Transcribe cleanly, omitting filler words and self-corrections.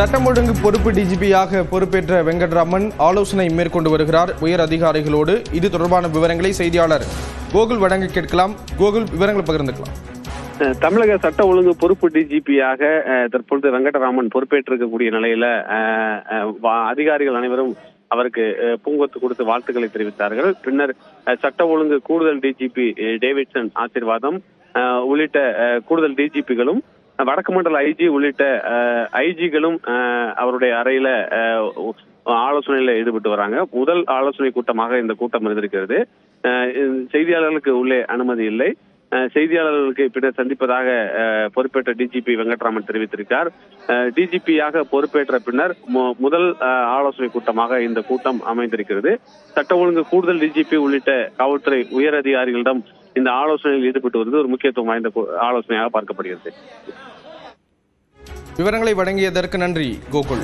சட்டம் ஒழுங்கு பொறுப்பு டிஜிபியாக பொறுப்பேற்ற வெங்கட்ராமன் ஆலோசனை மேற்கொண்டு வருகிறார் உயர் அதிகாரிகளோடு. இது தொடர்பான விவரங்களை செய்தியாளர் கோகுல் வழங்க கேட்கலாம். கோகுல், விவரங்களை பகிர்ந்துக்கலாம். தமிழக சட்ட ஒழுங்கு பொறுப்பு டிஜிபியாக தற்பொழுது வெங்கட்ராமன் பொறுப்பேற்றிருக்கக்கூடிய நிலையில அதிகாரிகள் அனைவரும் அவருக்கு பூங்கொத்து கொடுத்து வாழ்த்துக்களை தெரிவித்தார்கள். பின்னர் சட்ட ஒழுங்கு கூடுதல் டிஜிபி டேவிட்சன் ஆசீர்வாதம் உள்ளிட்ட கூடுதல் டிஜிபிகளும் வடக்கு மண்டல ஐஜி உள்ளிட்ட ஐஜிகளும் அவருடைய அறையில ஆலோசனையில ஈடுபட்டு வராங்க. முதல் ஆலோசனை கூட்டமாக இந்த கூட்டம் இருந்திருக்கிறது. செய்தியாளர்களுக்கு உள்ளே அனுமதி இல்லை. செய்தியாளர்களுக்கு பின்னர் சந்திப்பதாக பொறுப்பேற்ற டிஜிபி வெங்கட்ராமன் தெரிவித்திருக்கிறார். டிஜிபியாக பொறுப்பேற்ற பின்னர் முதல் ஆலோசனை கூட்டமாக இந்த கூட்டம் அமைந்திருக்கிறது. சட்ட ஒழுங்கு கூடுதல் டிஜிபி உள்ளிட்ட காவல்துறை உயர் அதிகாரிகளிடம் இந்த ஆலோசனையில் ஈடுபட்டு வருவது ஒரு முக்கியத்துவம் வாய்ந்த ஆலோசனையாக பார்க்கப்படுகிறது. விவரங்களை வழங்கியதற்கு நன்றி கோகுல்.